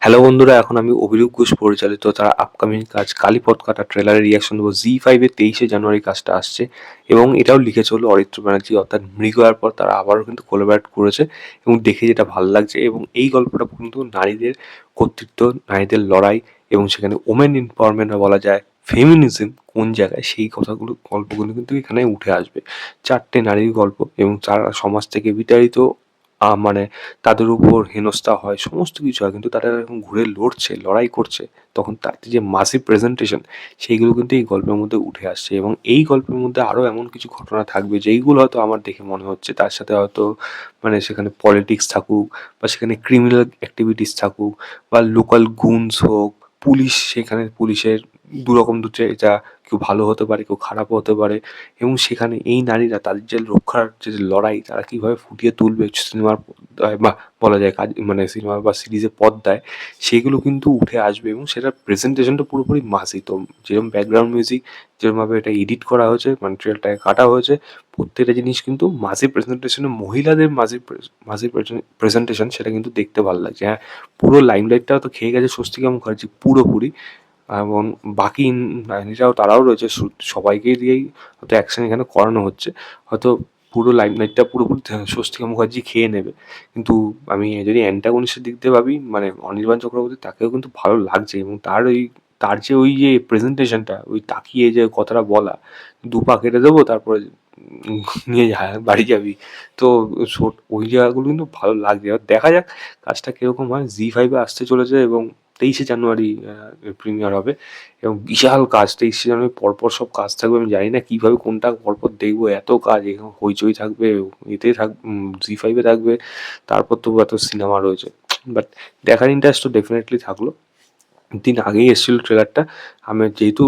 Hello বন্ধুরা, এখন আমি অভিরূপ ঘোষ পরিচালিত তার আপকামিং কাজ কালীপদ কাটা ট্রেলারের রিয়াকশন দেবো। জি5-এ 23শে জানুয়ারি কাজটা আসছে এবং এটাও লিখেছে হলো অরিত্র ব্যানার্জি, অর্থাৎ মৃগয়ার পর তারা আবারও কিন্তু কোলাবরেট করেছে এবং দেখে যেটা ভালো লাগছে। এবং এই গল্পটা কিন্তু নারীদের কর্তৃত্ব, নারীদের লড়াই এবং সেখানে ওমেন এম্পাওয়ারমেন্ট বলা যায়, ফেমিনিজম কোন জায়গায়, সেই গল্পগুলো কিন্তু এখানে উঠে আসবে। 4টে নারীর গল্প এবং তারা সমাজ থেকে বিতাড়িত, মানে তাদের উপর হেনস্থা হয়, সমস্ত কিছু হয়, কিন্তু তারা যখন ঘুরে লড়ছে, লড়াই করছে, তখন তার যে মাসিভ প্রেজেন্টেশন, সেইগুলো কিন্তু এই গল্পের মধ্যে উঠে আসছে। এবং এই গল্পের মধ্যে আরও এমন কিছু ঘটনা থাকবে যেইগুলো হয়তো আমার দেখে মনে হচ্ছে তার সাথে হয়তো মানে সেখানে পলিটিক্স থাকুক, বা সেখানে ক্রিমিনাল অ্যাক্টিভিটিস থাকুক, বা লোকাল গুনস হোক, পুলিশ, সেখানে পুলিশের দুরকম যা কেউ ভালো হতে পারে, কেউ খারাপও হতে পারে। এবং সেখানে এই নারীরা তাদের যে রক্ষার যে লড়াই, তারা কীভাবে ফুটিয়ে তুলবে সিনেমার পর্দায়, বা বলা যায় কাজ, মানে সিনেমা বা সিরিজের পর্দায়, সেগুলো কিন্তু উঠে আসবে। এবং সেটার প্রেজেন্টেশনটা পুরোপুরি মাসি। তো যেরকম ব্যাকগ্রাউন্ড মিউজিক, যেরকমভাবে এটা এডিট করা হয়েছে, মানে ট্রেলটাকে কাটা হয়েছে, প্রত্যেকটা জিনিস কিন্তু মাসি প্রেজেন্টেশনে, মহিলাদের মাসি প্রেজেন্টেশন, সেটা কিন্তু দেখতে ভালো লাগছে। হ্যাঁ, পুরো লাইমলাইটটাও তো খেয়ে গেছে স্বস্তিকা মুখার্জি পুরোপুরি, এবং বাকি নারীরাও, তারাও রয়েছে, সবাইকে দিয়েই হয়তো অ্যাকশন এখানে করানো হচ্ছে। হয়তো পুরো লাইমলাইটটা পুরোপুরি স্বস্তিকা মুখার্জি খেয়ে নেবে, কিন্তু আমি যদি অ্যান্টাগনিস্টের দিক দিয়ে ভাবি, মানে অনির্বাণ চক্রবর্তী, তাকেও কিন্তু ভালো লাগছে। এবং তার যে ওই যে প্রেজেন্টেশনটা, ওই তাকিয়ে যে কথাটা বলা, দুপা কেটে দেবো তারপরে নিয়ে বাড়ি যাবি, তো ওই জায়গাগুলো কিন্তু ভালো লাগছে। এবার দেখা যাক কাজটা কীরকম হয়। জি5-এ আসতে চলেছে এবং 23শে জানুয়ারি প্রিমিয়ার হবে। এবং বিশাল কাজ, 23শে জানুয়ারি পরপর সব কাজ থাকবে। আমি জানি না কীভাবে কোনটা পরপর দেখবো, এত কাজ। এখানে হইচই থাকবে, এতে জি5-এ থাকবে, তারপর তো এত সিনেমা রয়েছে। বাট দেখার ইন্টারেস্ট তো ডেফিনেটলি থাকলো। দিন আগেই এসেছিলো ট্রেলারটা। আমি যেহেতু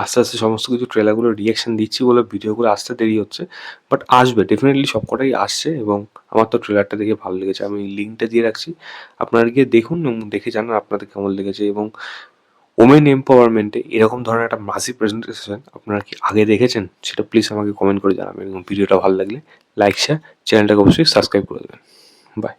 আস্তে আস্তে সমস্ত কিছু ট্রেলারগুলো রিয়াকশন দিচ্ছি বলে ভিডিওগুলো আসতে দেরি হচ্ছে, বাট আসবে ডেফিনেটলি, সবকটাই আসছে। এবং আমার তো ট্রেলারটা দেখে ভালো লেগেছে, আমি লিঙ্কটা দিয়ে রাখছি, আপনারা গিয়ে দেখুন এবং দেখে জানান আপনাদের কেমন লেগেছে। এবং ওমেন এম্পাওয়ারমেন্টে এরকম ধরনের একটা মাসিভ প্রেজেন্টেশন আপনারা কি আগে দেখেছেন, সেটা প্লিজ আমাকে কমেন্ট করে জানাবেন। এবং ভিডিওটা ভালো লাগলে লাইক, শেয়ার, চ্যানেলটাকে অবশ্যই সাবস্ক্রাইব করে দেবেন। বাই।